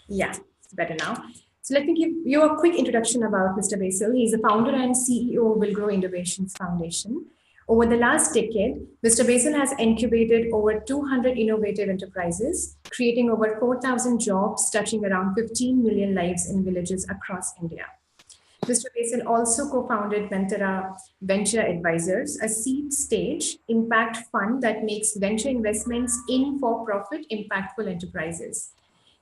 Yeah, it's better now. So let me give you a quick introduction about Mr. Basil. He's the founder and CEO of Will Grow Innovations Foundation. Over the last decade, Mr. Basil has incubated over 200 innovative enterprises, creating over 4,000 jobs, touching around 15 million lives in villages across India. Mr. Basil also co-founded Mentera Venture Advisors, a seed stage impact fund that makes venture investments in for-profit impactful enterprises.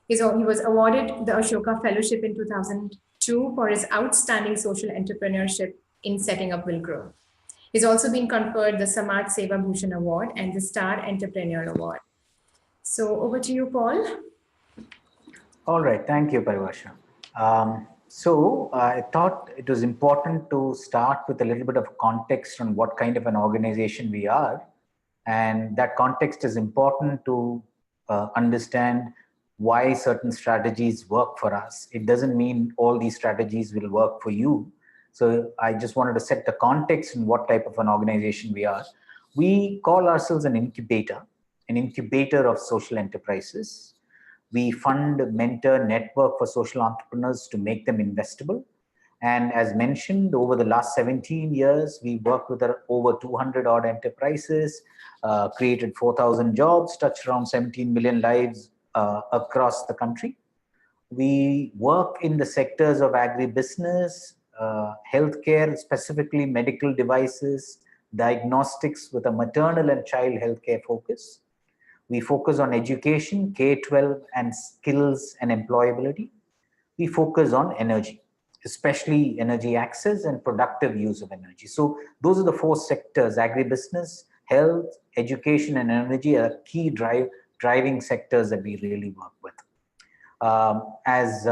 He was awarded the Ashoka Fellowship in 2002 for his outstanding social entrepreneurship in setting up Will Grow. He's also been conferred the Samaj Seva Bhushan Award and the Star Entrepreneur Award. So over to you, Paul. All right, thank you, Parivasha. I thought it was important to start with a little bit of context on what kind of an organization we are. And that context is important to understand why certain strategies work for us. It doesn't mean all these strategies will work for you. So I just wanted to set the context in what type of an organization we are. We call ourselves an incubator of social enterprises. We fund, mentor, network for social entrepreneurs to make them investable. And as mentioned, over the last 17 years, we worked with over 200 odd enterprises, created 4,000 jobs, touched around 17 million lives across the country. We work in the sectors of agribusiness, healthcare, specifically medical devices, diagnostics with a maternal and child healthcare focus. We focus on education, K-12, and skills and employability. We focus on energy, especially energy access and productive use of energy. So those are the four sectors: agribusiness, health, education, and energy are key driving sectors that we really work with. As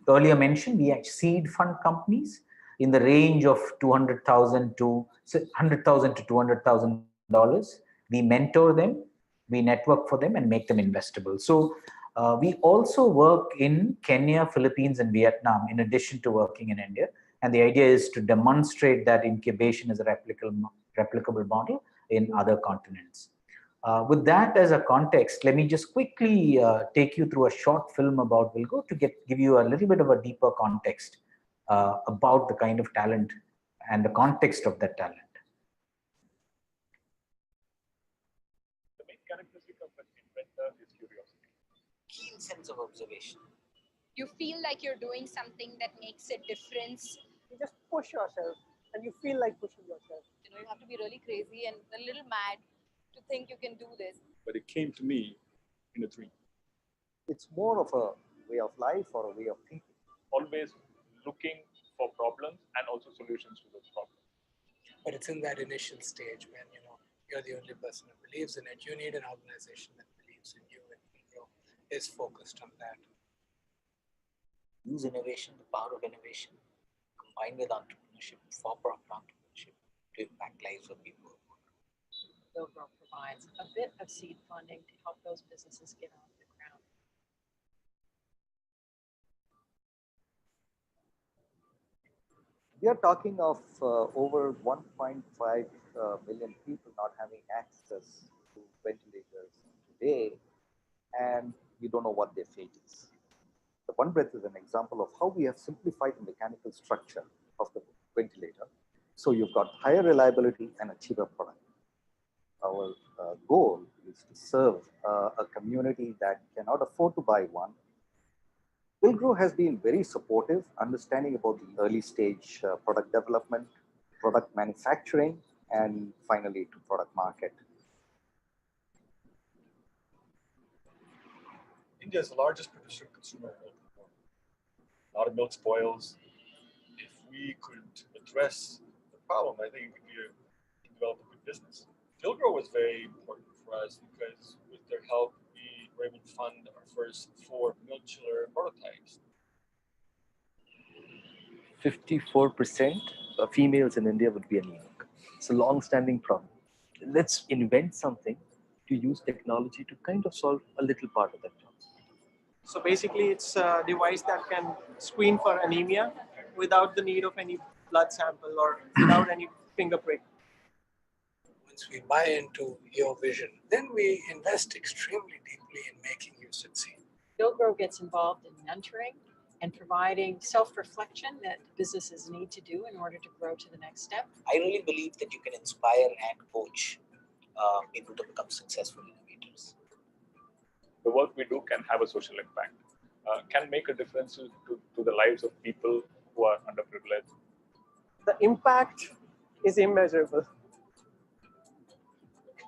earlier mentioned, we actually seed fund companies in the range of $200,000 to $200,000. We mentor them, we network for them, and make them investable. So we also work in Kenya, Philippines, and Vietnam, in addition to working in India. And the idea is to demonstrate that incubation is a replicable model in other continents. With that as a context, let me just quickly take you through a short film about Will Grow to give you a little bit of a deeper context about the kind of talent and the context of that talent. The main characteristic of an inventor is curiosity. Keen sense of observation. You feel like you're doing something that makes a difference. You just push yourself and you feel like pushing yourself. You know, you have to be really crazy and a little mad to think you can do this. But it came to me in a dream. It's more of a way of life or a way of thinking. Always looking for problems and also solutions to those problems. But it's in that initial stage when, you know, you're the only person who believes in it. You need an organization that believes in you, and Will Grow is focused on that. Use innovation, the power of innovation, combined with entrepreneurship, for-profit entrepreneurship, to impact lives of people. Will Grow provides a bit of seed funding to help those businesses get off the ground. We are talking of over 1.5 million people not having access to ventilators today, and we don't know what their fate is. The One Breath is an example of how we have simplified the mechanical structure of the ventilator. So you've got higher reliability and a cheaper product. Our goal is to serve a community that cannot afford to buy one. Will Grow has been very supportive, understanding about the early stage product development, product manufacturing, and finally to product market. India is the largest producer and consumer of milk. A lot of milk spoils. If we could address the problem, I think we can develop a good business. Will Grow was very important for us because with their help, we were able to fund our first 4 milk chiller prototypes. 54% of females in India would be anemic. It's a long-standing problem. Let's invent something to use technology to kind of solve a little part of that problem. So basically, it's a device that can screen for anemia without the need of any blood sample or without any finger prick. Once we buy into your vision, then we invest extremely deeply in making you succeed. Billgrow gets involved in mentoring and providing self-reflection that businesses need to do in order to grow to the next step. I really believe that you can inspire and coach people to become successful innovators. The work we do can have a social impact, can make a difference to the lives of people who are underprivileged. The impact is immeasurable.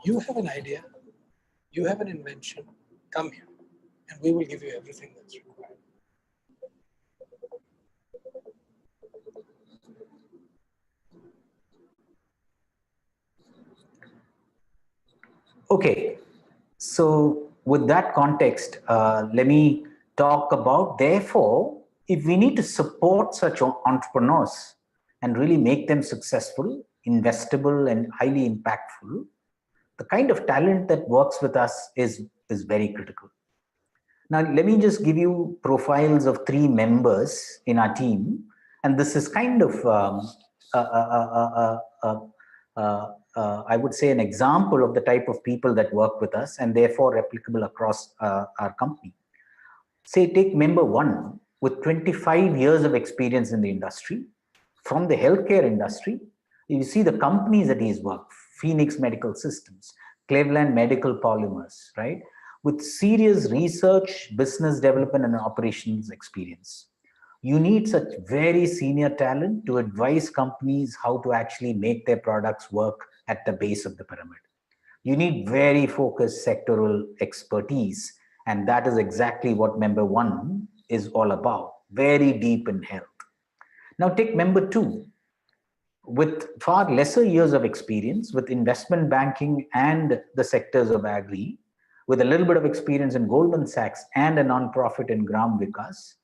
You have an idea, you have an invention, come here, and we will give you everything that's required. Okay, so with that context, let me talk about, therefore, if we need to support such entrepreneurs and really make them successful, investable, and highly impactful, the kind of talent that works with us is very critical. Now, let me just give you profiles of 3 members in our team, and this is kind of, I would say, an example of the type of people that work with us and therefore replicable across our company. Say, take member 1 with 25 years of experience in the industry, from the healthcare industry. You see the companies that he's worked, Phoenix Medical Systems, Cleveland Medical Polymers, right? With serious research, business development, and operations experience. You need such very senior talent to advise companies how to actually make their products work at the base of the pyramid. You need very focused sectoral expertise, and that is exactly what member 1 is all about, very deep in health. Now take member 2, with far lesser years of experience with investment banking and the sectors of agri, with a little bit of experience in Goldman Sachs and a non-profit in Gram Vikas,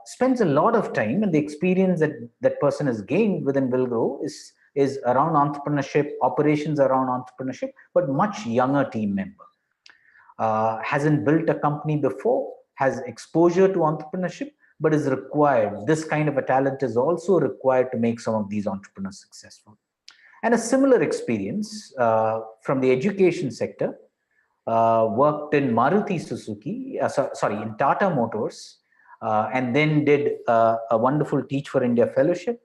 spends a lot of time, and the experience that that person has gained within Billgrow is around entrepreneurship, operations around entrepreneurship, but much younger team member. Hasn't built a company before, has exposure to entrepreneurship, but is required. This kind of a talent is also required to make some of these entrepreneurs successful. And a similar experience from the education sector, worked in Maruti Suzuki, in Tata Motors, and then did a wonderful Teach for India fellowship,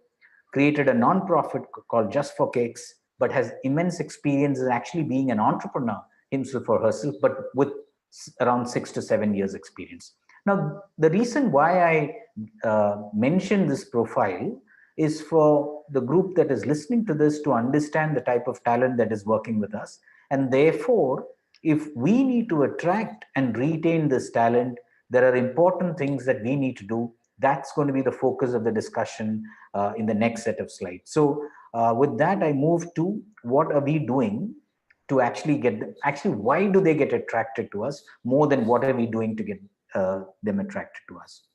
created a non-profit called Just for Cakes, but has immense experience in actually being an entrepreneur himself or herself, but with around 6 to 7 years experience. Now, the reason why I mention this profile is for the group that is listening to this to understand the type of talent that is working with us. And therefore, if we need to attract and retain this talent, there are important things that we need to do. That's going to be the focus of the discussion in the next set of slides. So with that, I move to what are we doing to actually get them, why do they get attracted to us more than what are we doing to get them attracted to us.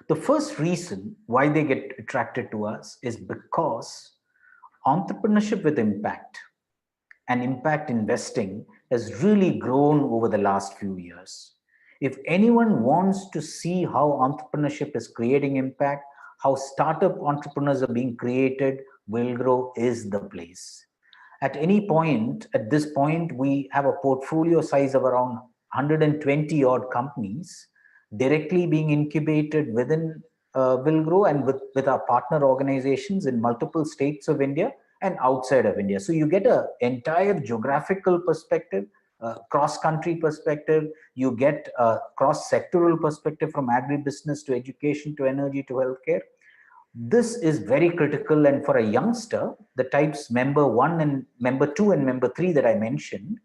The first reason why they get attracted to us is because entrepreneurship with impact and impact investing has really grown over the last few years. If anyone wants to see how entrepreneurship is creating impact, how startup entrepreneurs are being created, Billgrow is the place. At any point, at this point, we have a portfolio size of around 120 odd companies directly being incubated within Billgrow and with our partner organizations in multiple states of India and outside of India. So you get an entire geographical perspective, cross-country perspective, you get a cross-sectoral perspective from agribusiness to education to energy to healthcare. This is very critical, and for a youngster, the types member 1 and member 2 and member 3 that I mentioned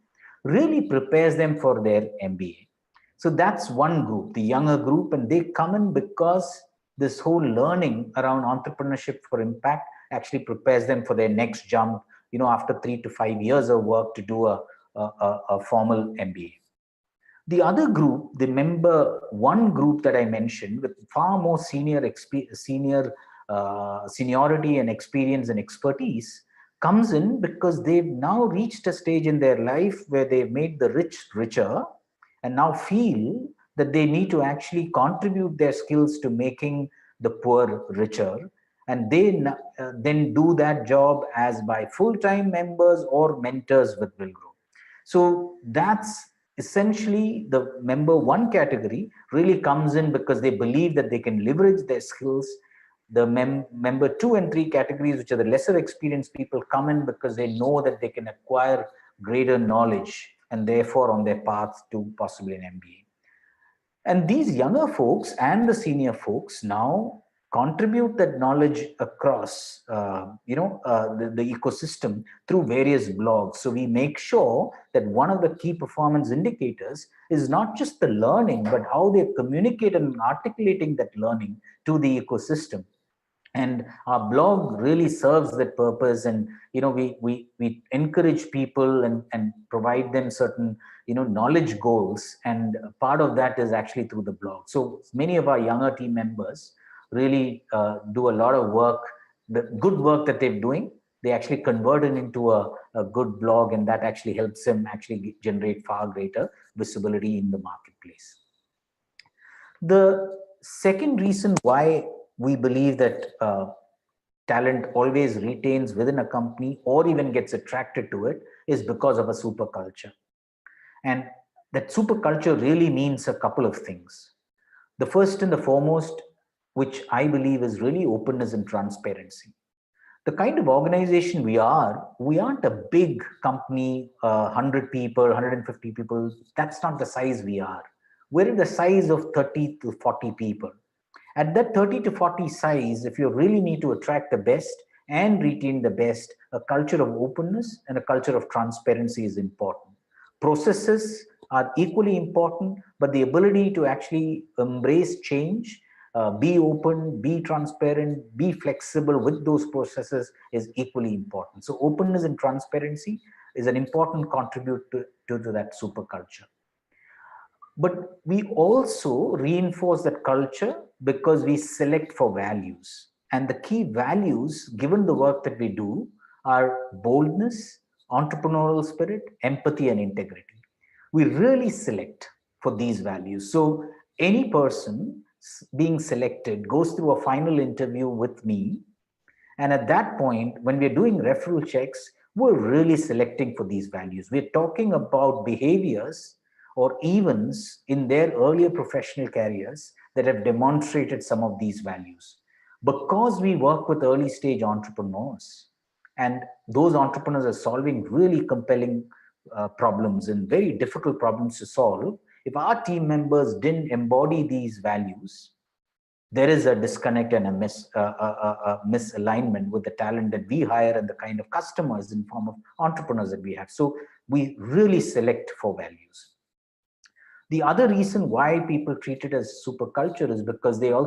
really prepares them for their MBA. So that's one group, the younger group, and they come in because this whole learning around entrepreneurship for impact actually prepares them for their next jump, you know, after 3 to 5 years of work to do a formal MBA. The other group, the member 1 group that I mentioned with far more seniority and experience and expertise, comes in because they've now reached a stage in their life where they've made the rich richer and now feel that they need to actually contribute their skills to making the poor richer. And they then do that job as by full-time members or mentors with Billgrow. So that's essentially the member 1 category really comes in because they believe that they can leverage their skills. The member 2 and 3 categories, which are the lesser experienced people, come in because they know that they can acquire greater knowledge and therefore on their path to possibly an MBA. And these younger folks and the senior folks now contribute that knowledge across, the ecosystem through various blogs. So we make sure that one of the key performance indicators is not just the learning, but how they communicate and articulating that learning to the ecosystem. And our blog really serves that purpose. And we encourage people and provide them certain knowledge goals, and part of that is actually through the blog. So many of our younger team members really do a lot of work. The good work that they're doing, they actually convert it into a good blog, and that actually helps them actually generate far greater visibility in the marketplace. The second reason why we believe that talent always retains within a company or even gets attracted to it is because of a super culture. And that super culture really means a couple of things. The first and the foremost, which I believe is really openness and transparency. The kind of organization we aren't a big company, 100 people, 150 people. That's not the size we are. We're in the size of 30 to 40 people. At that 30 to 40 size, if you really need to attract the best and retain the best, a culture of openness and a culture of transparency is important. Processes are equally important, but the ability to actually embrace change, be open, be transparent, be flexible with those processes is equally important. So openness and transparency is an important contributor to that super culture. But we also reinforce that culture because we select for values. And the key values, given the work that we do, are boldness, entrepreneurial spirit, empathy, and integrity. We really select for these values. So any person being selected goes through a final interview with me. And at that point, when we're doing referral checks, we're really selecting for these values. We're talking about behaviors or events in their earlier professional careers that have demonstrated some of these values. Because we work with early stage entrepreneurs, and those entrepreneurs are solving really compelling problems and very difficult problems to solve, if our team members didn't embody these values, there is a disconnect and a misalignment with the talent that we hire and the kind of customers in form of entrepreneurs that we have. So we really select for values. The other reason why people treat it as super culture is because they're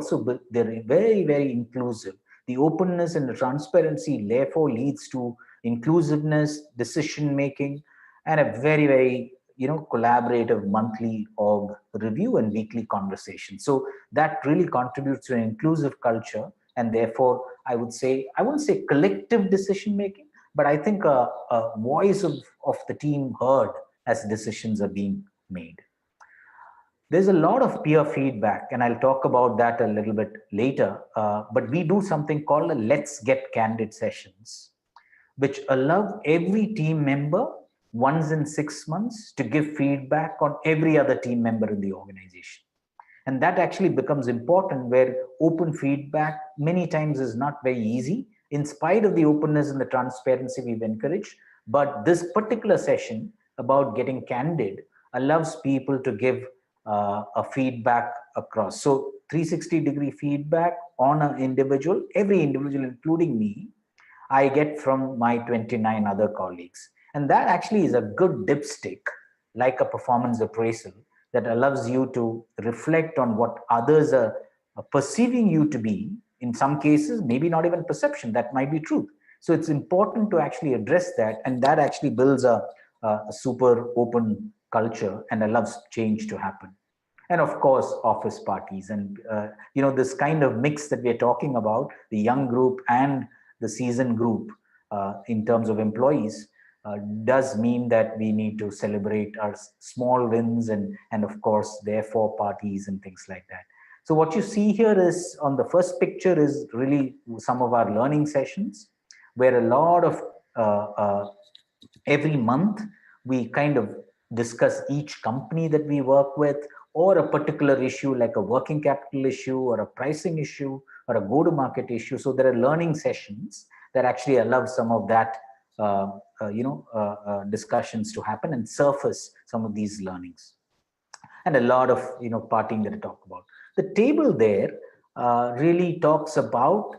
very, very inclusive. The openness and the transparency therefore leads to inclusiveness, decision making, and a very, very collaborative monthly org review and weekly conversation. So that really contributes to an inclusive culture, and therefore I wouldn't say collective decision making, but I think a voice of the team heard as decisions are being made. There's a lot of peer feedback, and I'll talk about that a little bit later, but we do something called a Let's Get Candid sessions, which allow every team member once in 6 months to give feedback on every other team member in the organization. And that actually becomes important, where open feedback many times is not very easy, in spite of the openness and the transparency we've encouraged. But this particular session about getting candid allows people to give a feedback across. So 360-degree feedback on an individual, every individual, including me, I get from my 29 other colleagues. And that actually is a good dipstick, like a performance appraisal, that allows you to reflect on what others are perceiving you to be. In some cases, maybe not even perception, that might be truth. So it's important to actually address that, and that actually builds a super open culture and allows change to happen. And of course, office parties. And this kind of mix that we're talking about, the young group and the seasoned group in terms of employees, does mean that we need to celebrate our small wins and of course, therefore, parties and things like that. So what you see here is, on the first picture, is really some of our learning sessions, where a lot of every month we kind of discuss each company that we work with, or a particular issue like a working capital issue or a pricing issue or a go-to-market issue. So there are learning sessions that actually allow some of that discussions to happen and surface some of these learnings. And a lot of parting that I talk about. The table there really talks about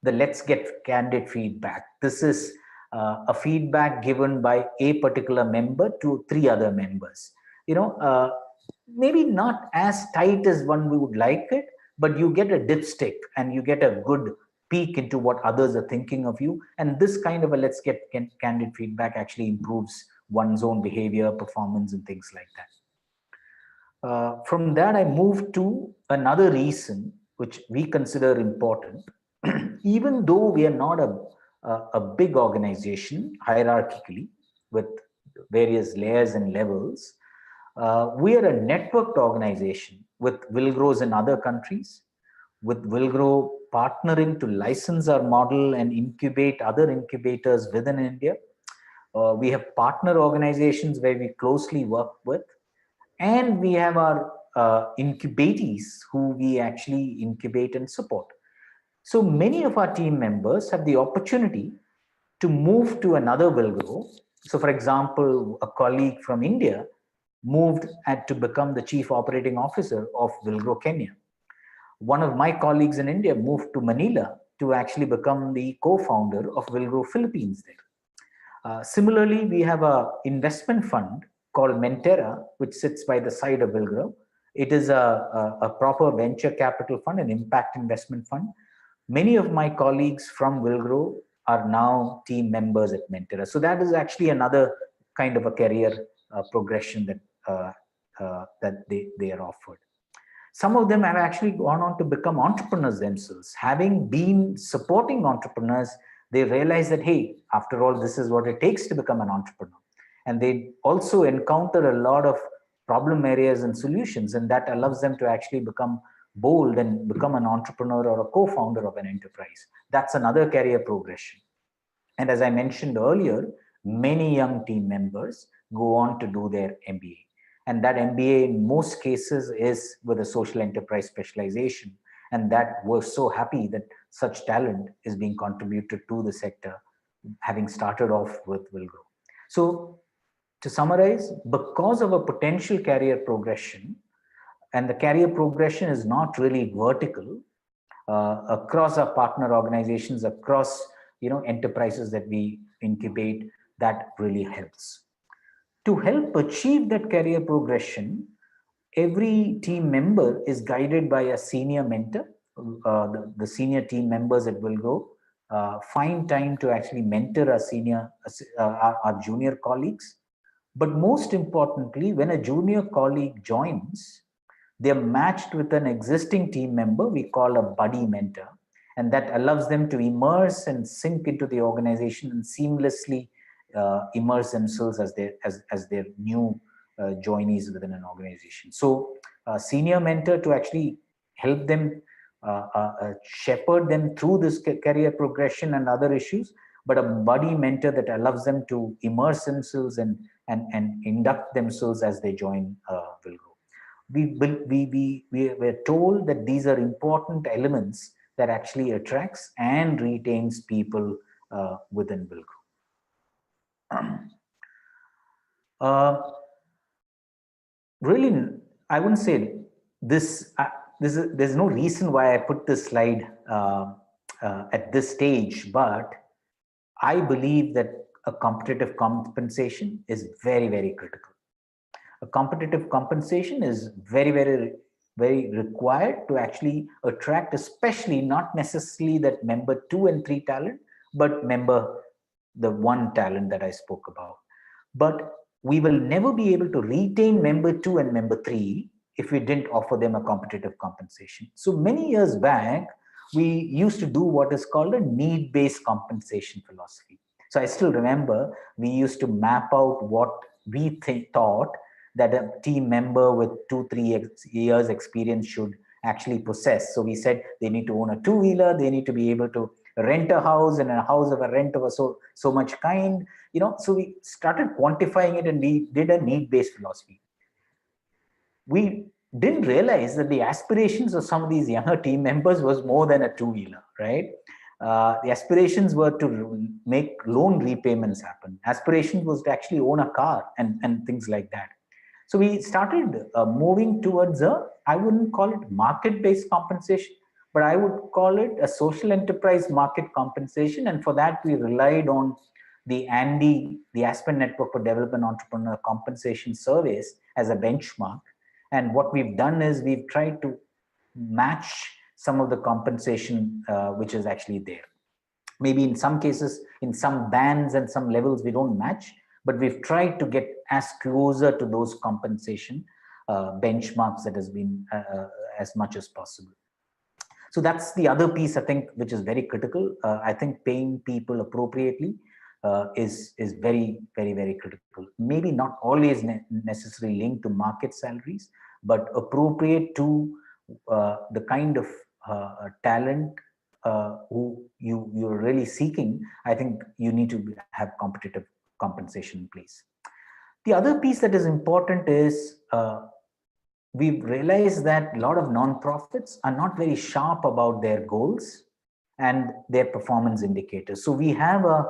the let's get candid feedback. This is a feedback given by a particular member to 3 other members. Maybe not as tight as one we would like it, but you get a dipstick and you get a good peek into what others are thinking of you. And this kind of a let's get candid feedback actually improves one's own behavior, performance, and things like that. From that, I moved to another reason which we consider important. Even though we are not a big organization hierarchically with various layers and levels, we are a networked organization with Wilgrows in other countries, with Wilgrow partnering to license our model and incubate other incubators within India. We have partner organizations where we closely work with, and we have our incubatees who we actually incubate and support. So many of our team members have the opportunity to move to another Wilgrow. So for example, a colleague from India moved to become the chief operating officer of Wilgrow Kenya. One of my colleagues in India moved to Manila to actually become the co-founder of Wilgrow Philippines there. Similarly, we have an investment fund called Mentera, which sits by the side of Wilgrow. It is a proper venture capital fund, an impact investment fund. Many of my colleagues from Wilgrow are now team members at Mentera. So that is actually another kind of a career progression that they are offered. Some of them have actually gone on to become entrepreneurs themselves. Having been supporting entrepreneurs, they realize that, hey, after all, this is what it takes to become an entrepreneur. And they also encounter a lot of problem areas and solutions, and that allows them to actually become bold and become an entrepreneur or a co-founder of an enterprise. That's another career progression. And as I mentioned earlier, many young team members go on to do their MBA. And that MBA in most cases is with a social enterprise specialization. And that we're so happy that such talent is being contributed to the sector, having started off with Wilgrow. So to summarize, because of a potential career progression, and the career progression is not really vertical across our partner organizations, across enterprises that we incubate, that really helps. To help achieve that career progression, every team member is guided by a senior mentor. The senior team members at Wilgrow find time to actually mentor our junior colleagues. But most importantly, when a junior colleague joins, they're matched with an existing team member we call a buddy mentor, and that allows them to immerse and sink into the organization and seamlessly immerse themselves as their new joinees within an organization. So a senior mentor to actually help them shepherd them through this career progression and other issues, but a buddy mentor that allows them to immerse themselves and induct themselves as they join Wilgrow. We're told that these are important elements that actually attracts and retains people within Wilgrow. Really, I wouldn't say this. There's no reason why I put this slide at this stage, but I believe that a competitive compensation is very, very critical. A competitive compensation is very, very, very required to actually attract, especially not necessarily that member 2 and 3 talent, but the 1 talent that I spoke about. But we will never be able to retain member 2 and member 3 if we didn't offer them a competitive compensation. So many years back, we used to do what is called a need-based compensation philosophy. So I still remember we used to map out what we thought that a team member with 2-3 years experience should actually possess. So we said they need to own a 2-wheeler, they need to be able to rent a house, and a house of a rent of a so much kind, so we started quantifying it, and we did a need-based philosophy. We didn't realize that the aspirations of some of these younger team members was more than a two-wheeler, right? The aspirations were to make loan repayments happen. Aspirations was to actually own a car and things like that. So we started moving towards I wouldn't call it market-based compensation, but I would call it a social enterprise market compensation. And for that, we relied on the ANDI, the Aspen Network for Development Entrepreneur Compensation Surveys, as a benchmark. And what we've done is we've tried to match some of the compensation which is actually there. Maybe in some cases, in some bands and some levels, we don't match, but we've tried to get as closer to those compensation benchmarks that has been as much as possible. So that's the other piece, I think, which is very critical. I think paying people appropriately is very, very, very critical. Maybe not always necessarily linked to market salaries, but appropriate to the kind of talent who you're really seeking. I think you need to have competitive compensation in place. The other piece that is important is we've realized that a lot of nonprofits are not very sharp about their goals and their performance indicators. So we have a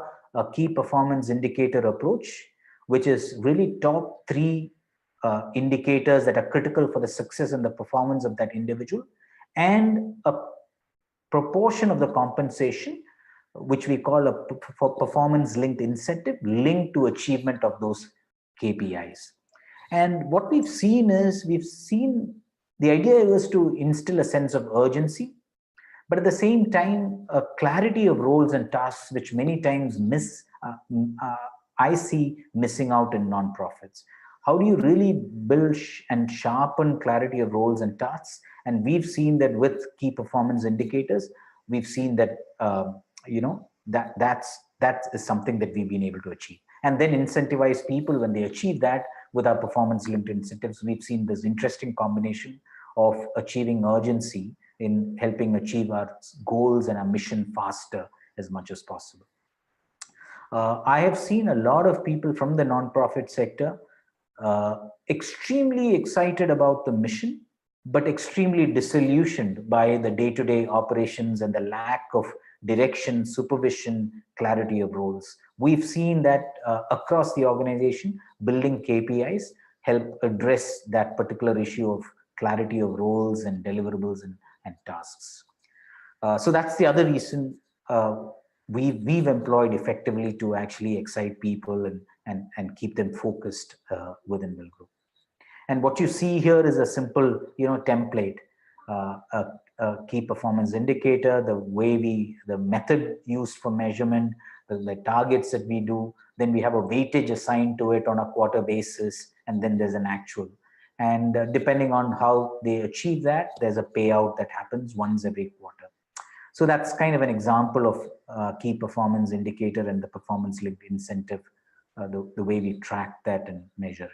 key performance indicator approach, which is really top 3 indicators that are critical for the success and the performance of that individual, and a proportion of the compensation, which we call a performance linked incentive, linked to achievement of those KPIs. And what we've seen is, the idea was to instill a sense of urgency, but at the same time, a clarity of roles and tasks, which many times I see missing out in nonprofits. How do you really build and sharpen clarity of roles and tasks? And we've seen that with key performance indicators, we've seen that that is something that we've been able to achieve. And then incentivize people when they achieve that with our performance linked incentives. We've seen this interesting combination of achieving urgency in helping achieve our goals and our mission faster as much as possible. I have seen a lot of people from the nonprofit sector extremely excited about the mission, but extremely disillusioned by the day-to-day operations and the lack of direction, supervision, clarity of roles. We've seen that across the organization, building KPIs help address that particular issue of clarity of roles and deliverables and tasks. So that's the other reason we've employed effectively to actually excite people and keep them focused within Will Group. And what you see here is a simple, template, a key performance indicator, the method used for measurement, the targets that we do. Then we have a weightage assigned to it on a quarter basis, and then there's an actual. And depending on how they achieve that, there's a payout that happens once every quarter. So that's kind of an example of key performance indicator and the performance linked incentive, the way we track that and measure it.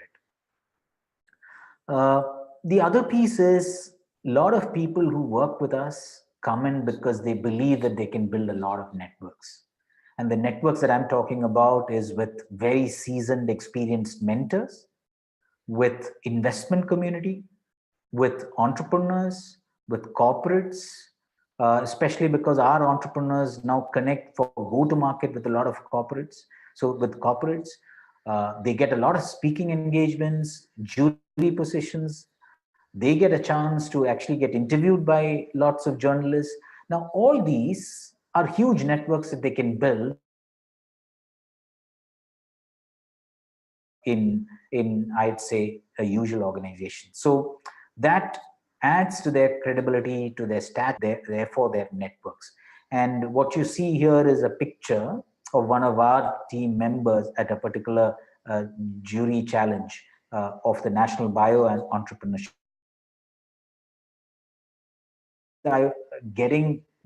The other piece is, a lot of people who work with us come in because they believe that they can build a lot of networks. And the networks that I'm talking about is with very seasoned, experienced mentors, with investment community, with entrepreneurs, with corporates, especially because our entrepreneurs now connect for go-to-market with a lot of corporates. So with corporates, they get a lot of speaking engagements, jury positions. They get a chance to actually get interviewed by lots of journalists. Now, all these are huge networks that they can build in I'd say, a usual organization. So that adds to their credibility, to their therefore their networks. And what you see here is a picture of one of our team members at a particular jury challenge of the National Bio and Entrepreneurship.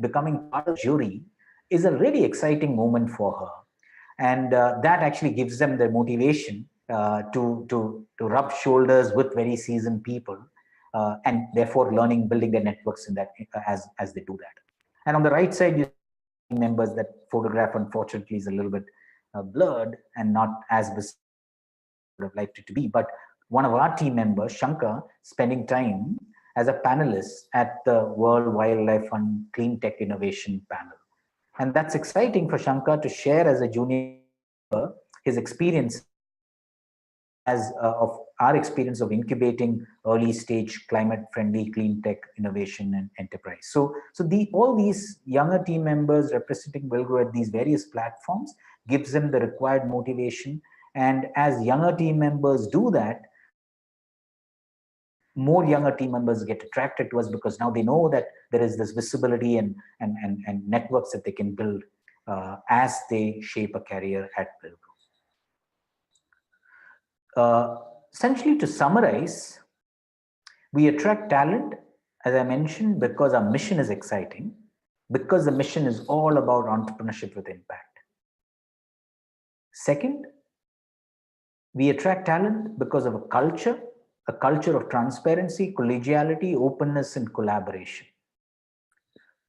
Becoming part of the jury is a really exciting moment for her. And that actually gives them the motivation to rub shoulders with very seasoned people, and therefore building their networks in that as they do that. And on the right side, you members. That photograph unfortunately is a little bit blurred and not as visible as I would have liked it to be. But one of our team members, Shankar, spending time as a panelist at the World Wildlife Fund Clean Tech Innovation Panel. And that's exciting for Shankar to share as a junior his experience of our experience of incubating early stage climate friendly clean tech innovation and enterprise. So all these younger team members representing Wilgrow at these various platforms gives them the required motivation. And as younger team members do that, more younger team members get attracted to us because now they know that there is this visibility and networks that they can build as they shape a career at Wilgrow. Essentially, to summarize, we attract talent, as I mentioned, because our mission is exciting, because the mission is all about entrepreneurship with impact. Second, we attract talent because of a culture of transparency, collegiality, openness, and collaboration.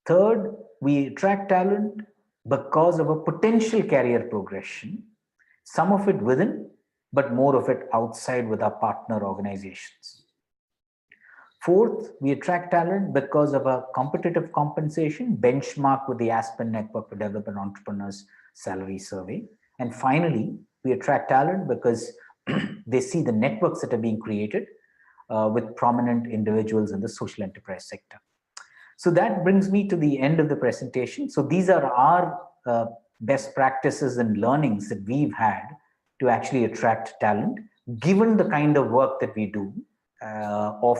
Third, we attract talent because of a potential career progression, some of it within, but more of it outside with our partner organizations. Fourth, we attract talent because of a competitive compensation benchmark with the Aspen Network for Development Entrepreneurs Salary Survey. And finally, we attract talent because they see the networks that are being created with prominent individuals in the social enterprise sector. So that brings me to the end of the presentation. So these are our best practices and learnings that we've had to actually attract talent, given the kind of work that we do of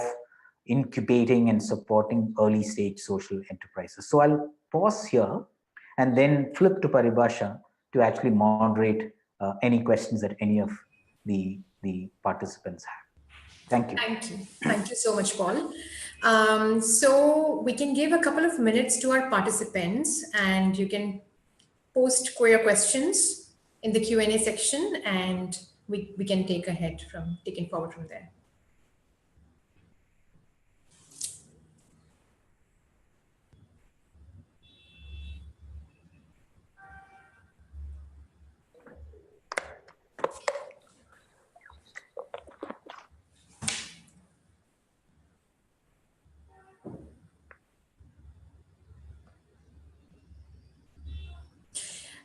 incubating and supporting early stage social enterprises. So I'll pause here and then flip to Paribhasha to actually moderate any questions that any of the participants have. Thank you. Thank you. Thank you so much, Paul. So we can give a couple of minutes to our participants and you can post your questions in the Q&A section and we can take forward from there.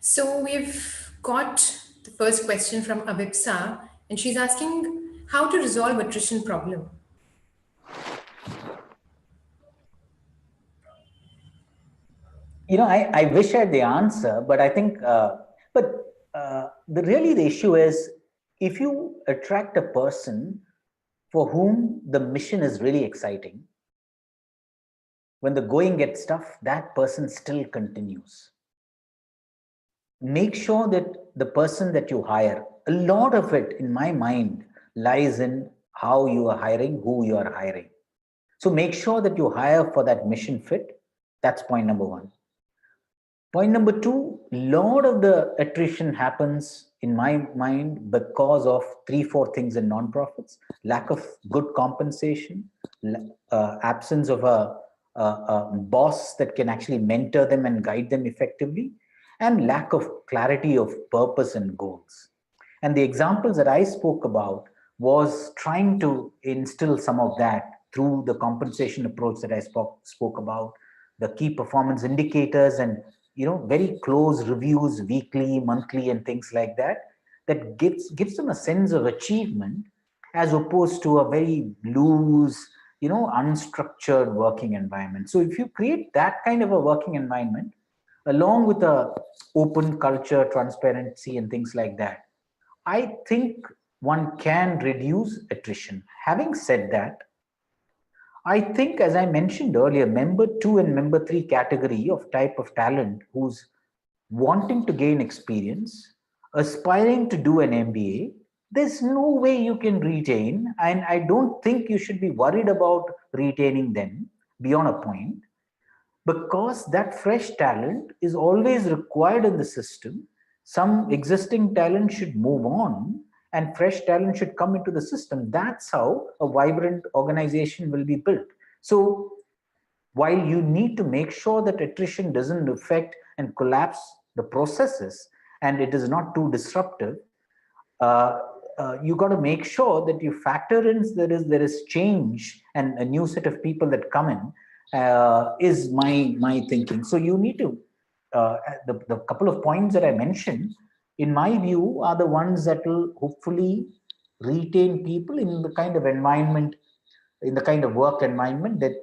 So we've got the first question from Avipsa, and she's asking how to resolve attrition problem. You know, I wish I had the answer, but I think, really the issue is if you attract a person for whom the mission is really exciting, when the going gets tough, that person still continues. Make sure that the person that you hire, a lot of it in my mind lies in how you are hiring, who you are hiring. So make sure that you hire for that mission fit. That's point number one. Point number two, a lot of the attrition happens in my mind because of 3-4 things in nonprofits: lack of good compensation, absence of a boss that can actually mentor them and guide them effectively, and lack of clarity of purpose and goals. And the examples that I spoke about was trying to instill some of that through the compensation approach that I spoke about, the key performance indicators and very close reviews, weekly, monthly, and things like that, that gives them a sense of achievement as opposed to a very loose, unstructured working environment. So if you create that kind of a working environment, along with a open culture, transparency, and things like that, I think one can reduce attrition. Having said that, I think, as I mentioned earlier, member 2 and member 3 category of type of talent who's wanting to gain experience, aspiring to do an MBA, there's no way you can retain, and I don't think you should be worried about retaining them beyond a point, because that fresh talent is always required in the system. Some existing talent should move on and fresh talent should come into the system. That's how a vibrant organization will be built. So while you need to make sure that attrition doesn't affect and collapse the processes and it is not too disruptive, you got to make sure that you factor in there is change and a new set of people that come in, is my thinking. So you need to the couple of points that I mentioned, in my view, are the ones that will hopefully retain people in the kind of environment, in the kind of work environment that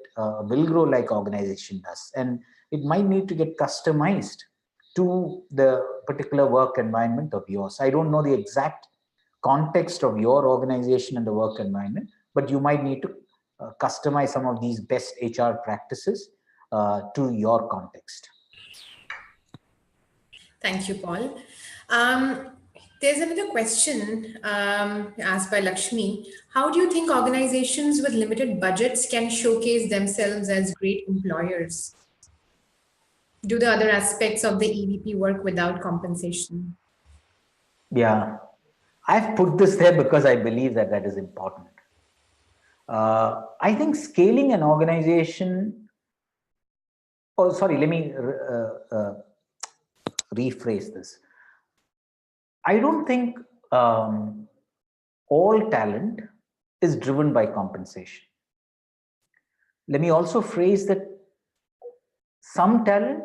will grow like organization does. And it might need to get customized to the particular work environment of yours. I don't know the exact context of your organization and the work environment, but you might need to customize some of these best HR practices to your context. Thank you, Paul. There's another question asked by Lakshmi. How do you think organizations with limited budgets can showcase themselves as great employers? Do the other aspects of the EVP work without compensation? Yeah, I've put this there because I believe that that is important. I think scaling an organization, oh, sorry, let me rephrase this. I don't think all talent is driven by compensation. Let me also phrase that some talent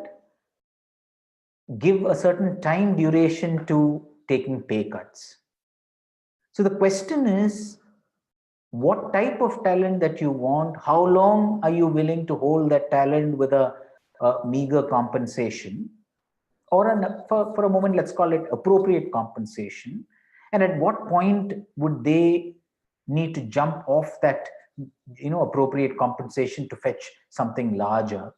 give a certain time duration to taking pay cuts. So the question is, what type of talent that you want? How long are you willing to hold that talent with a meager compensation? Or for a moment, let's call it appropriate compensation. And at what point would they need to jump off that, appropriate compensation to fetch something larger?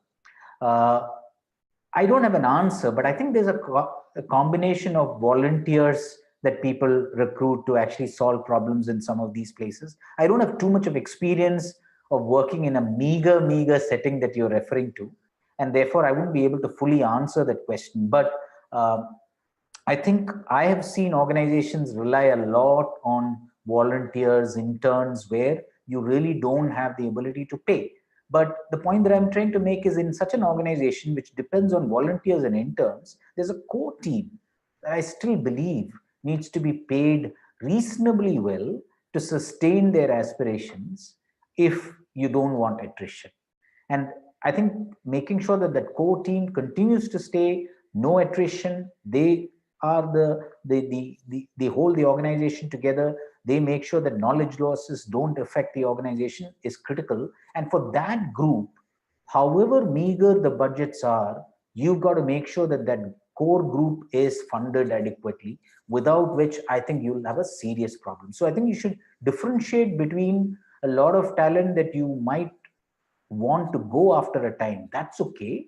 I don't have an answer, but I think there's a combination of volunteers that people recruit to actually solve problems in some of these places. I don't have too much of experience of working in a meager setting that you're referring to. And therefore, I wouldn't be able to fully answer that question. But I think I have seen organizations rely a lot on volunteers, interns, where you really don't have the ability to pay. But the point that I'm trying to make is, in such an organization which depends on volunteers and interns, there's a core team that I still believe needs to be paid reasonably well to sustain their aspirations if you don't want attrition. And I think making sure that that core team continues to stay, no attrition, they are they hold the organization together, they make sure that knowledge losses don't affect the organization is critical. And for that group, however meager the budgets are, you've got to make sure that that core group is funded adequately, without which I think you'll have a serious problem. So I think you should differentiate between a lot of talent that you might want to go after a time. That's okay.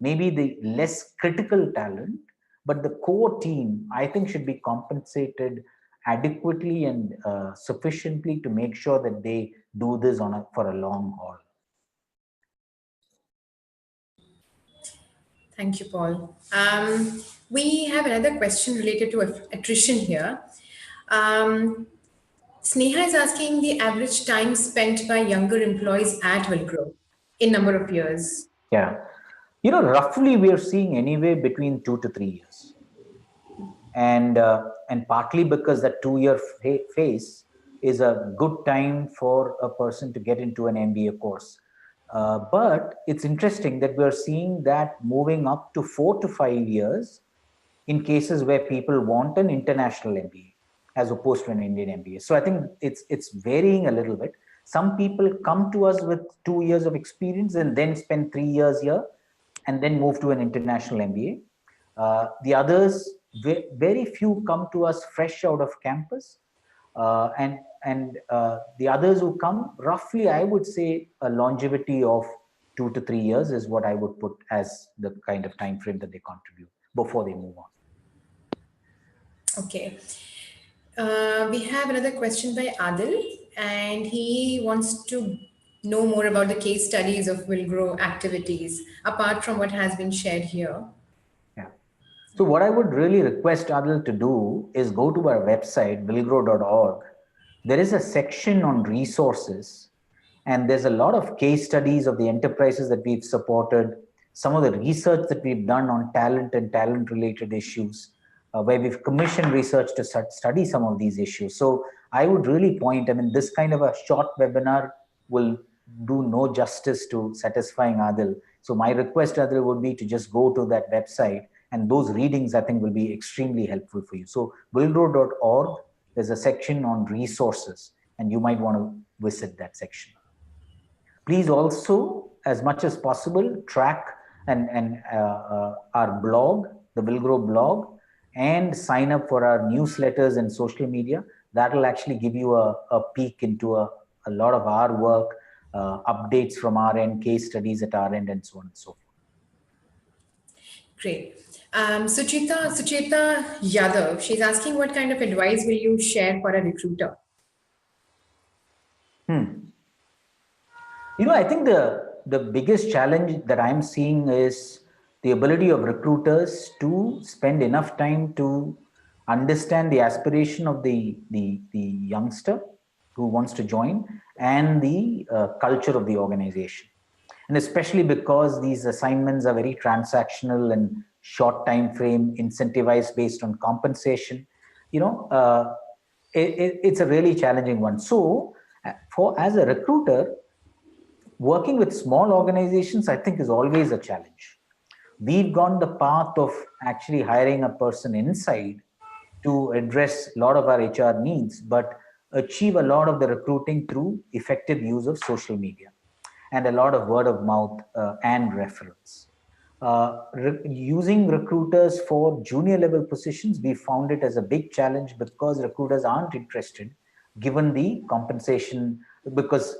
Maybe the less critical talent, but the core team, I think, should be compensated adequately and sufficiently to make sure that they do this for a long haul. Thank you, Paul. We have another question related to attrition here. Sneha is asking the average time spent by younger employees at Willgrow in number of years. Yeah. Roughly we are seeing anywhere between 2 to 3 years. And partly because that 2-year phase is a good time for a person to get into an MBA course. But it's interesting that we're seeing that moving up to 4 to 5 years in cases where people want an international MBA as opposed to an Indian MBA. So I think it's varying a little bit. Some people come to us with 2 years of experience and then spend 3 years here and then move to an international MBA. The others, very few come to us fresh out of campus. And the others who come, roughly, I would say a longevity of 2 to 3 years is what I would put as the kind of time frame that they contribute before they move on. Okay. We have another question by Adil, and he wants to know more about the case studies of Willgrow activities, apart from what has been shared here. Yeah. So what I would really request Adil to do is go to our website, willgrow.org. There is a section on resources And there's a lot of case studies of the enterprises that we've supported, some of the research that we've done on talent and talent-related issues, where we've commissioned research to study some of these issues. So I would really point, I mean, this kind of a short webinar will do no justice to satisfying Adil. So my request, Adil, would be to just go to that website, and those readings, I think, will be extremely helpful for you. So willgrow.org, there's a section on resources, and you might want to visit that section. Please also, as much as possible, track our blog, the Willgrow blog, and sign up for our newsletters and social media. That will actually give you a peek into a lot of our work, updates from our end, case studies at our end, and so on and so forth. Great. Sucheta Yadav, she's asking what kind of advice will you share for a recruiter? You know, I think the biggest challenge that I'm seeing is the ability of recruiters to spend enough time to understand the aspiration of the youngster who wants to join and the culture of the organization. And especially because these assignments are very transactional and short time frame, incentivized based on compensation, you know, it's a really challenging one. So as a recruiter, working with small organizations, I think, is always a challenge. We've gone the path of actually hiring a person inside to address a lot of our HR needs, but achieve a lot of the recruiting through effective use of social media and a lot of word of mouth and referrals. Using recruiters for junior level positions, we found it as a big challenge because recruiters aren't interested given the compensation, because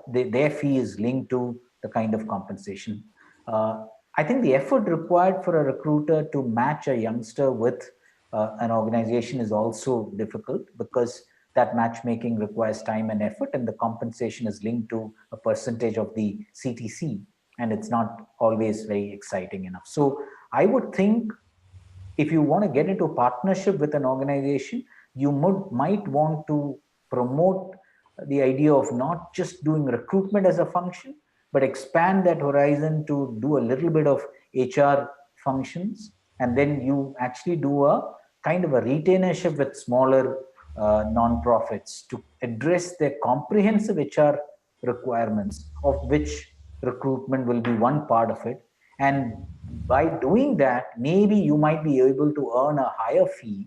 their fee is linked to the kind of compensation. I think the effort required for a recruiter to match a youngster with an organization is also difficult, because that matchmaking requires time and effort, and the compensation is linked to a percentage of the CTC, and it's not always very exciting enough. So I would think if you want to get into a partnership with an organization, you might want to promote the idea of not just doing recruitment as a function, but expand that horizon to do a little bit of HR functions. And then you actually do a kind of a retainership with smaller non-profits to address their comprehensive HR requirements, of which recruitment will be one part of it. And by doing that, maybe you might be able to earn a higher fee,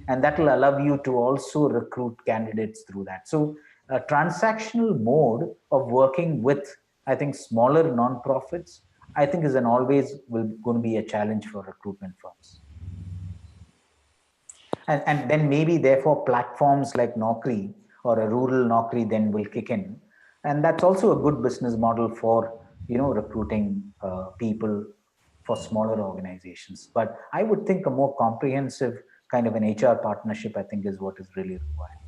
and that will allow you to also recruit candidates through that. So a transactional mode of working with, I think, smaller non-profits, I think, is always going to be a challenge for recruitment firms. And then maybe therefore platforms like Naukri or a rural Naukri then will kick in. And that's also a good business model for, you know, recruiting people for smaller organizations. But I would think a more comprehensive kind of an HR partnership, I think, is what is really required.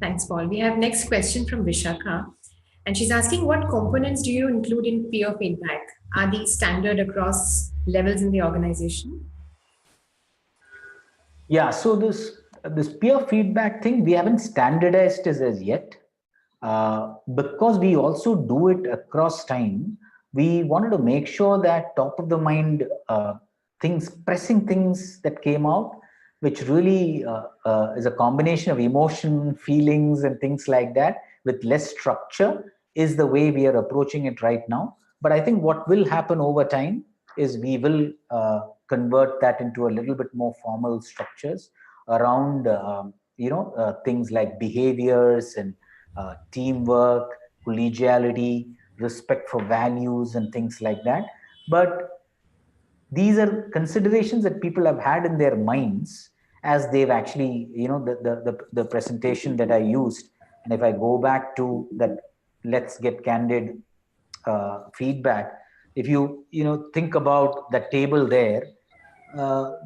Thanks, Paul. We have next question from Vishakha. And she's asking, what components do you include in peer feedback? Are these standard across levels in the organization? Yeah, so this peer feedback thing, we haven't standardized this as yet. Because we also do it across time, we wanted to make sure that top of the mind pressing things that came out, which really is a combination of emotion, feelings, and things like that, with less structure, is the way we are approaching it right now. But I think what will happen over time is we will convert that into a little bit more formal structures around things like behaviors and teamwork, collegiality, respect for values, and things like that. But these are considerations that people have had in their minds as they've actually, the presentation that I used. And if I go back to that, let's get candid feedback. If you think about that table there,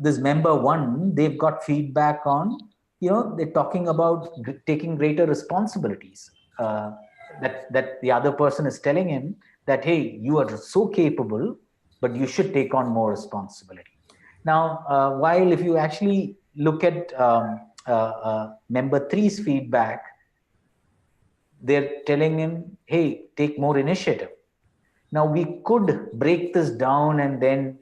this member one, they've got feedback on, they're talking about taking greater responsibilities. That the other person is telling him that, hey, you are so capable, but you should take on more responsibility. Now, while if you actually look at member three's feedback, they're telling him, hey, take more initiative. Now we could break this down and then,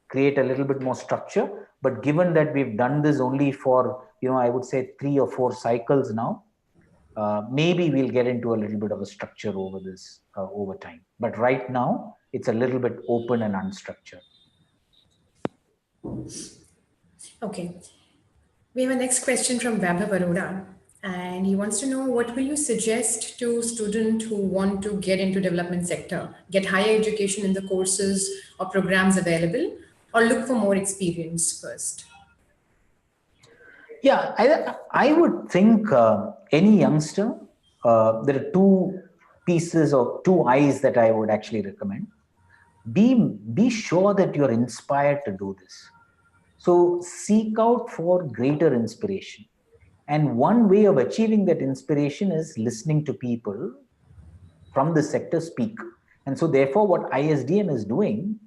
create a little bit more structure. But given that we've done this only for, I would say 3 or 4 cycles now, maybe we'll get into a little bit of a structure over this over time. But right now, it's a little bit open and unstructured. Okay. We have a next question from Vaibhav Arora, and he wants to know, what will you suggest to students who want to get into development sector, get higher education in the courses or programs available, or look for more experience first? Yeah, I would think any youngster, there are 2 pieces or 2 eyes that I would actually recommend. Be sure that you're inspired to do this. So seek out for greater inspiration. And one way of achieving that inspiration is listening to people from the sector speak. And so therefore, what ISDM is doing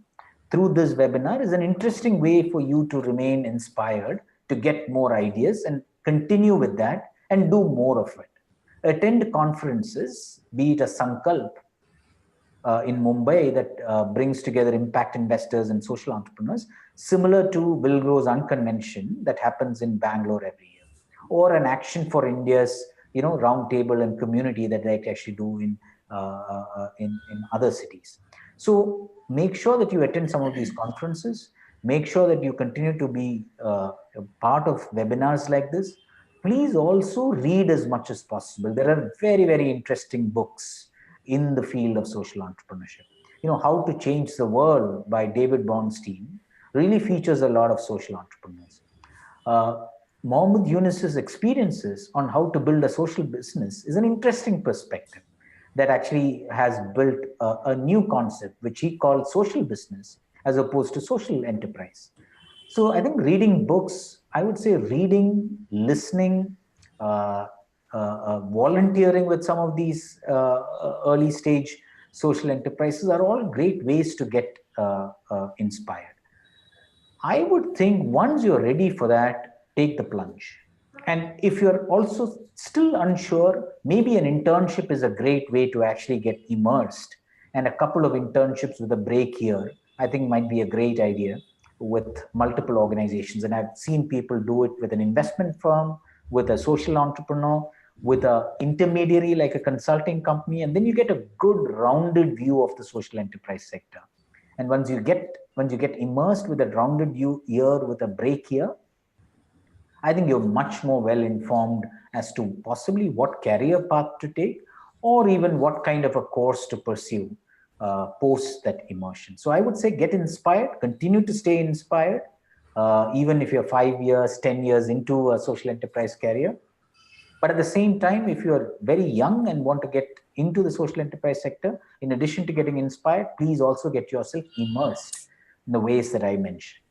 through this webinar is an interesting way for you to remain inspired, to get more ideas and continue with that and do more of it. Attend conferences, be it a Sankalp in Mumbai that brings together impact investors and social entrepreneurs, similar to Wilgrow's Unconvention that happens in Bangalore every year, or an Action for India's roundtable and community that they actually do in other cities. So make sure that you attend some of these conferences. Make sure that you continue to be a part of webinars like this. Please also read as much as possible. There are very, very interesting books in the field of social entrepreneurship. How to Change the World by David Bornstein really features a lot of social entrepreneurs. Mohammed Yunus's experiences on how to build a social business is an interesting perspective that actually has built a new concept, which he called social business as opposed to social enterprise. So I think reading books, I would say reading, listening, volunteering with some of these early stage social enterprises are all great ways to get inspired. I would think once you're ready for that, take the plunge. And if you're also still unsure, maybe an internship is a great way to actually get immersed. And a couple of internships with a break here, I think might be a great idea with multiple organizations. And I've seen people do it with an investment firm, with a social entrepreneur, with an intermediary like a consulting company, and then you get a good rounded view of the social enterprise sector. And once you get immersed with a rounded year with a break year, I think you're much more well informed as to possibly what career path to take, or even what kind of a course to pursue post that immersion. So I would say get inspired, continue to stay inspired, even if you're 5 years, 10 years into a social enterprise career. But at the same time, if you're very young and want to get into the social enterprise sector, in addition to getting inspired, please also get yourself immersed in the ways that I mentioned.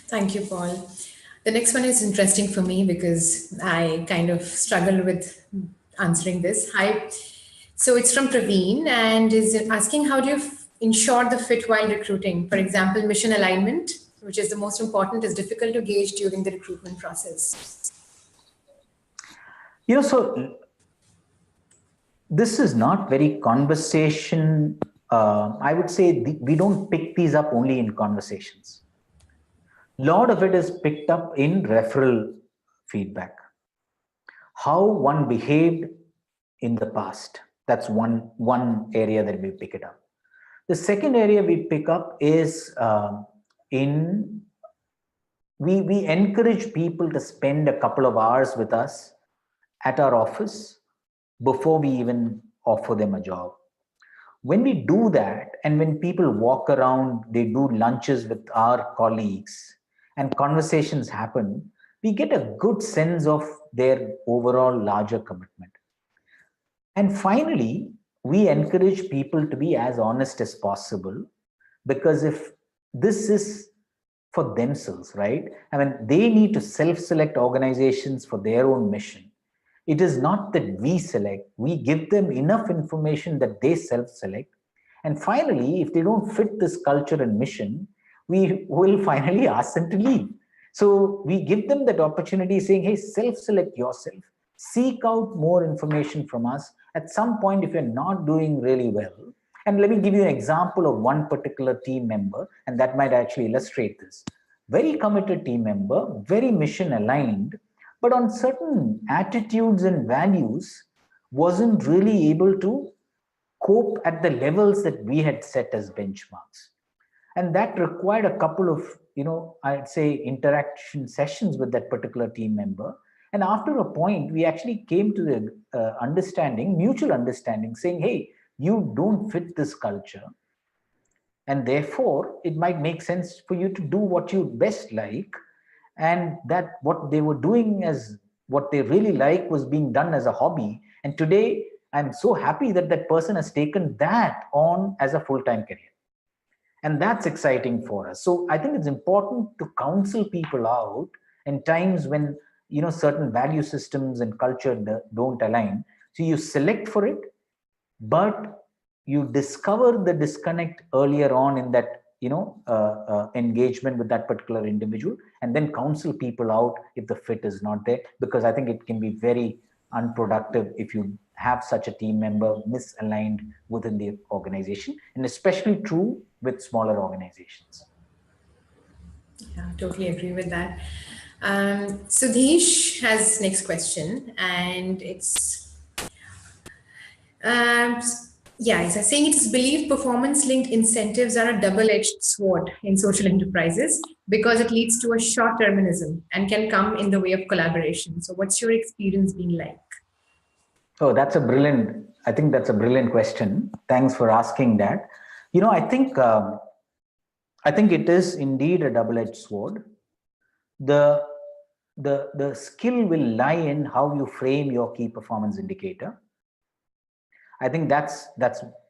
Thank you, Paul. The next one is interesting for me because I kind of struggle with answering this. Hi. So it's from Praveen and is asking, how do you ensure the fit while recruiting? For example, mission alignment, which is the most important, is difficult to gauge during the recruitment process. So this is not very conversation. I would say we don't pick these up only in conversations. A lot of it is picked up in referral feedback. How one behaved in the past. That's one area that we pick it up. The second area we pick up is we encourage people to spend a couple of hours with us at our office before we even offer them a job. When we do that, and when people walk around, they do lunches with our colleagues and conversations happen, we get a good sense of their overall larger commitment. And finally, we encourage people to be as honest as possible, because if this is for themselves, right? I mean, they need to self-select organizations for their own mission. It is not that we select, we give them enough information that they self-select. And finally, if they don't fit this culture and mission, we will finally ask them to leave. So we give them that opportunity saying, hey, self-select yourself. seek out more information from us. At some point, if you're not doing really well, and let me give you an example of one particular team member, and that might actually illustrate this. Very committed team member, very mission aligned, but on certain attitudes and values, wasn't really able to cope at the levels that we had set as benchmarks. And that required a couple of, I'd say interaction sessions with that particular team member. And after a point, we actually came to the mutual understanding, saying, hey, you don't fit this culture. And therefore, it might make sense for you to do what you best like. And that what they were doing as what they really like was being done as a hobby. And today, I'm so happy that that person has taken that on as a full-time career. And that's exciting for us. So I think it's important to counsel people out in times when, certain value systems and culture don't align. So you select for it, but you discover the disconnect earlier on in that, engagement with that particular individual, and then counsel people out if the fit is not there, because I think it can be very unproductive if you have such a team member misaligned within the organization, and especially true with smaller organizations. Yeah, totally agree with that. Sudhesh has next question, and it's he's saying it is believed performance-linked incentives are a double-edged sword in social enterprises because it leads to a short-termism and can come in the way of collaboration. So what's your experience been like? Oh, I think that's a brilliant question. Thanks for asking that. I think it is indeed a double-edged sword. The skill will lie in how you frame your key performance indicator. I think that's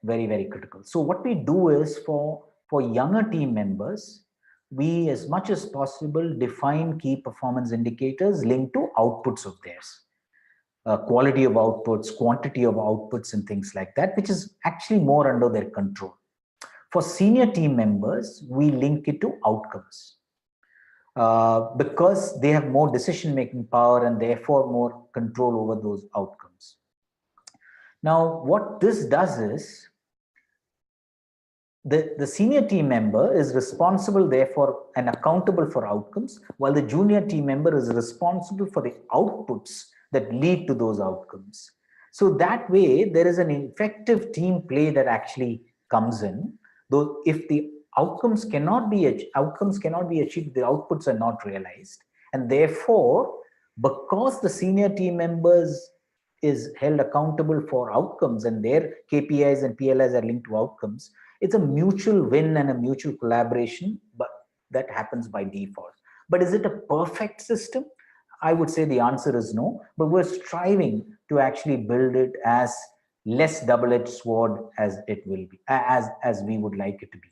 very, very critical. So what we do is for younger team members, we as much as possible define key performance indicators linked to outputs of theirs. Quality of outputs, quantity of outputs, and things like that, which is actually more under their control. For senior team members, we link it to outcomes because they have more decision-making power and therefore more control over those outcomes. Now, what this does is the senior team member is responsible, therefore, and accountable for outcomes, while the junior team member is responsible for the outputs that lead to those outcomes. So that way, there is an effective team play that actually comes in. Though if the outcomes cannot be achieved, the outputs are not realized. And therefore, because the senior team members is held accountable for outcomes and their KPIs and PLIs are linked to outcomes, it's a mutual win and a mutual collaboration, but that happens by default. But is it a perfect system? I would say the answer is no, but we're striving to actually build it as less double-edged sword as it will be, as we would like it to be.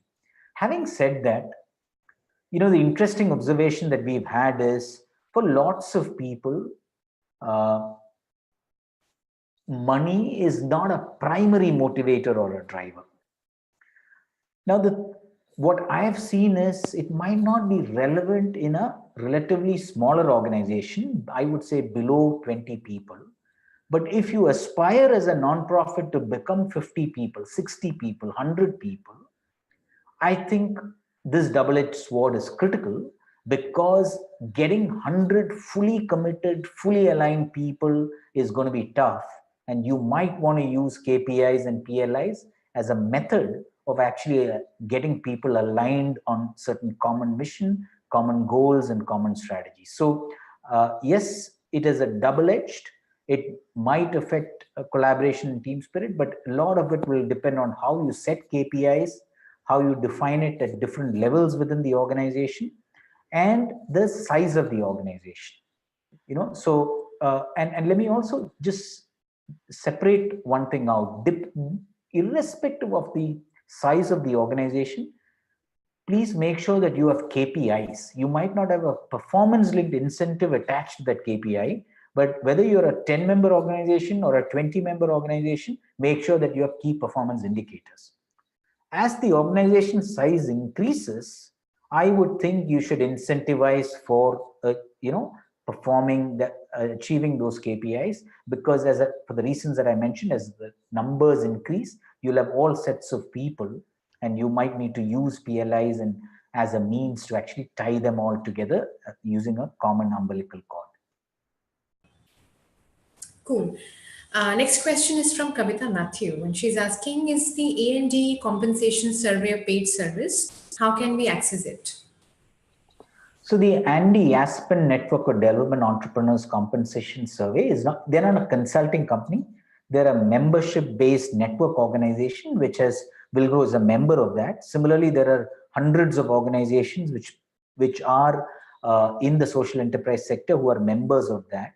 Having said that, the interesting observation that we've had is for lots of people, money is not a primary motivator or a driver. Now, what I have seen is it might not be relevant in a relatively smaller organization, I would say below 20 people. But if you aspire as a nonprofit to become 50 people, 60 people, 100 people, I think this double-edged sword is critical, because getting 100 fully committed, fully aligned people is going to be tough. And you might want to use KPIs and PLIs as a method of actually getting people aligned on certain common mission, common goals, and common strategies. So yes, it is a double-edged. It might affect collaboration and team spirit, but a lot of it will depend on how you set KPIs, how you define it at different levels within the organization, and the size of the organization. So and let me also just separate one thing out. Irrespective of the size of the organization, please make sure that you have KPIs. You might not have a performance-linked incentive attached to that KPI, but whether you're a 10-member organization or a 20-member organization, make sure that you have key performance indicators. As the organization size increases, I would think you should incentivize for performing, achieving those KPIs, because for the reasons that I mentioned, as the numbers increase, you'll have all sets of people, and you might need to use PLIs and as a means to actually tie them all together using a common umbilical cord. Cool. Next question is from Kavita Matthew, and she's asking, is the A&D compensation survey a paid service? How can we access it? So the Andy Aspen Network of Development Entrepreneurs Compensation Survey they're not a consulting company. They're a membership-based network organization, Wilgrow is a member of that. Similarly, there are hundreds of organizations which are in the social enterprise sector who are members of that.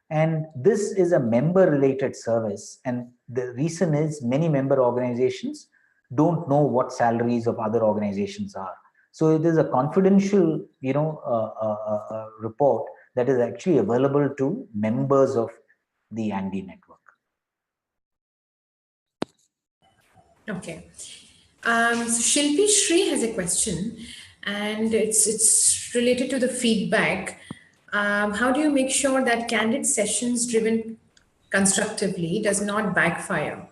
And this is a member-related service. And the reason is many member organizations don't know what salaries of other organizations are. So it is a confidential, report that is actually available to members of the Andy network. Okay. So Shilpi Shri has a question, and it's related to the feedback. How do you make sure that candid sessions driven constructively does not backfire?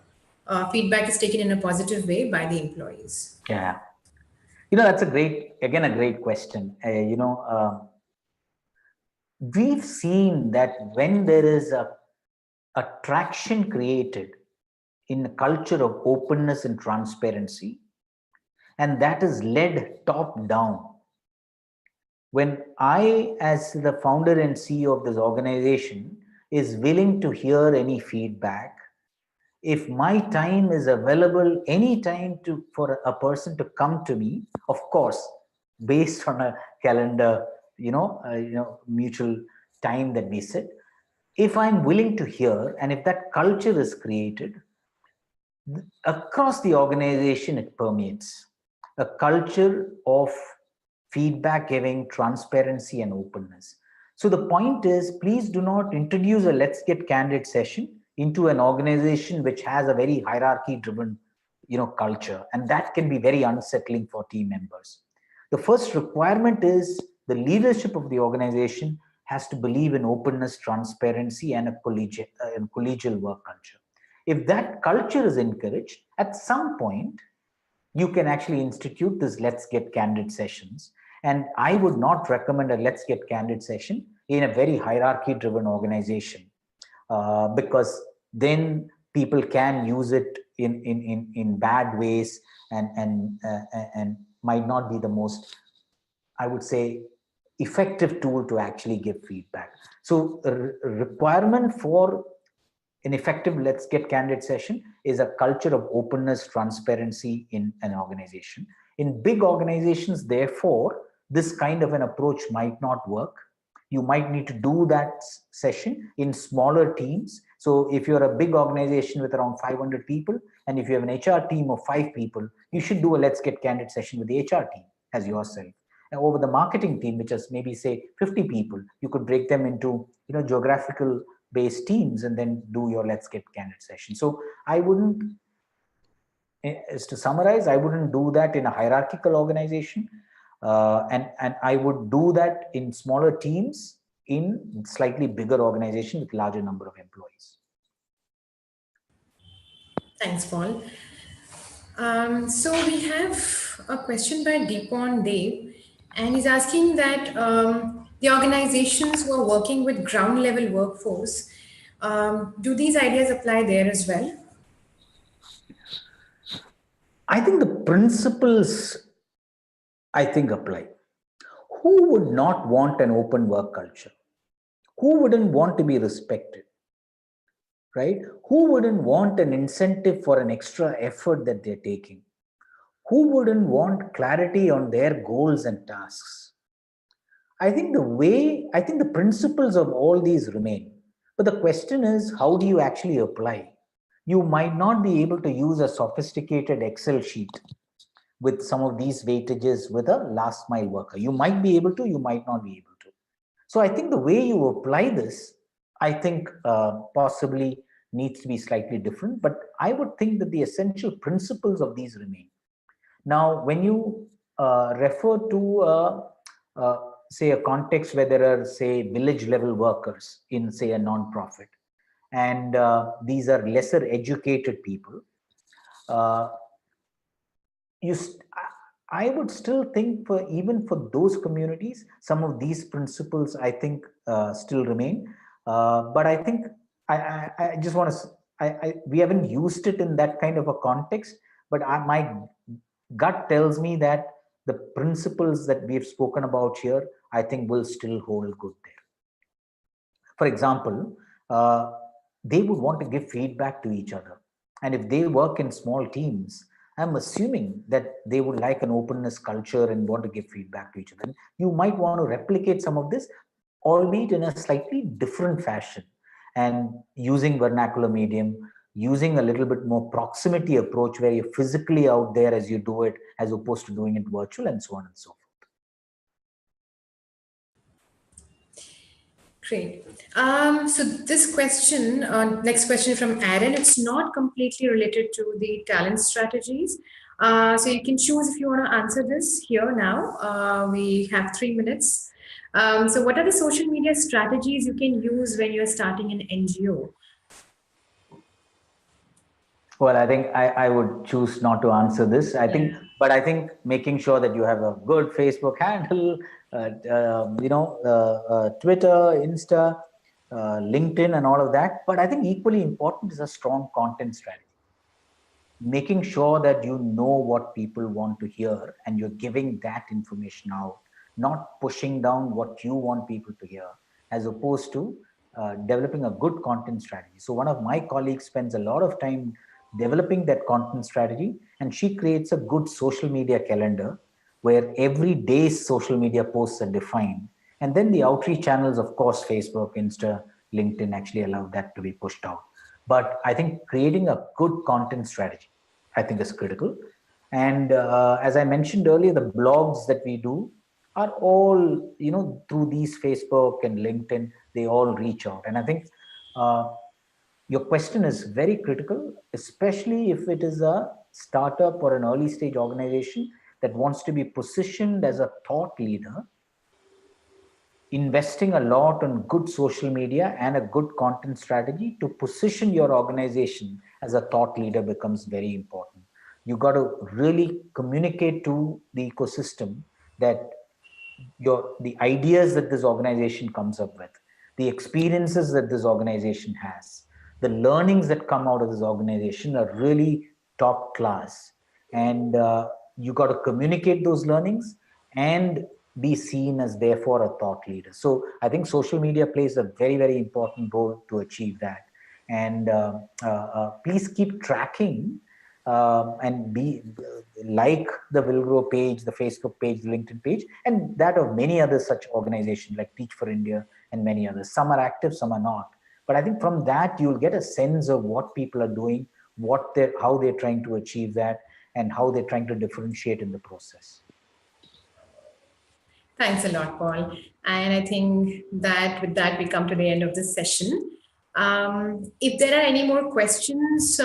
Feedback is taken in a positive way by the employees. Yeah. That's a great question. We've seen that when there is a traction created in a culture of openness and transparency, and that is led top down. When I, as the founder and CEO of this organization, is willing to hear any feedback, if my time is available anytime for a person to come to me, of course, based on a calendar, mutual time that we set, if I'm willing to hear, and if that culture is created, across the organization, it permeates a culture of feedback giving, transparency, and openness. So the point is, please do not introduce a let's get candid session into an organization which has a very hierarchy driven, culture. And that can be very unsettling for team members. The first requirement is the leadership of the organization has to believe in openness, transparency, and a collegial work culture. If that culture is encouraged, at some point, you can actually institute this let's get candid sessions. And I would not recommend a let's get candid session in a very hierarchy driven organization, because then people can use it in bad ways and might not be the most, I would say, effective tool to actually give feedback. So a requirement for an effective let's get candid session is a culture of openness, transparency in an organization. In big organizations, therefore, this kind of an approach might not work. You might need to do that session in smaller teams. So if you're a big organization with around 500 people, and if you have an HR team of 5 people, you should do a let's get candid session with the HR team as yourself. And over the marketing team, which is maybe say 50 people, you could break them into geographical based teams and then do your let's get candid session. So I wouldn't, as to summarize, I wouldn't do that in a hierarchical organization. And I would do that in smaller teams in slightly bigger organization with larger number of employees. Thanks, Paul. So we have a question by Deepon Dev, and he's asking that the organizations who are working with ground level workforce, do these ideas apply there as well? I think the principles, apply. Who would not want an open work culture? Who wouldn't want to be respected? Right? Who wouldn't want an incentive for an extra effort that they're taking? Who wouldn't want clarity on their goals and tasks? I think the principles of all these remain. But the question is, how do you actually apply? You might not be able to use a sophisticated Excel sheet with some of these weightages with a last mile worker. You might be able to, you might not be able to. So I think the way you apply this, possibly needs to be slightly different, but I would think that the essential principles of these remain. Now, when you refer to say a context where there are, say, village level workers in, say, a non-profit, and these are lesser educated people, I would still think for even for those communities, some of these principles I think still remain. But I think I just want to, we haven't used it in that kind of a context, but my gut tells me that the principles that we've spoken about here, I think will still hold good there. For example, they would want to give feedback to each other. And if they work in small teams, I'm assuming that they would like an openness culture and want to give feedback to each other. You might want to replicate some of this, albeit in a slightly different fashion, and using vernacular medium, using a little bit more proximity approach where you're physically out there as you do it, as opposed to doing it virtual, and so on and so forth. Great. So this question, next question from Aaron, it's not completely related to the talent strategies. So you can choose if you want to answer this here now. We have 3 minutes. So what are the social media strategies you can use when you're starting an NGO? Well, I think I would choose not to answer this. I think, but I think making sure that you have a good Facebook handle, Twitter, Insta, LinkedIn, and all of that. But I think equally important is a strong content strategy. Making sure that you know what people want to hear and you're giving that information out, not pushing down what you want people to hear, as opposed to developing a good content strategy. So one of my colleagues spends a lot of time developing that content strategy, and she creates a good social media calendar where every day's social media posts are defined. And then the outreach channels, of course, Facebook, Insta, LinkedIn actually allow that to be pushed out. But I think creating a good content strategy, I think, is critical. And as I mentioned earlier, the blogs that we do are all, through these Facebook and LinkedIn, they all reach out. And I think your question is very critical, especially if it is a startup or an early stage organization that wants to be positioned as a thought leader. Investing a lot on good social media and a good content strategy to position your organization as a thought leader becomes very important. You got to really communicate to the ecosystem that the ideas that this organization comes up with, the experiences that this organization has, the learnings that come out of this organization are really top class. And you got to communicate those learnings and be seen as therefore a thought leader. So I think social media plays a very, very important role to achieve that. And please keep tracking and be like the Will Grow page, the Facebook page, the LinkedIn page, and that of many other such organizations like Teach for India and many others. Some are active, some are not. But I think from that, you'll get a sense of what people are doing, how they're trying to achieve that, and how they're trying to differentiate in the process. Thanks a lot, Paul. And I think that with that, we come to the end of this session. If there are any more questions,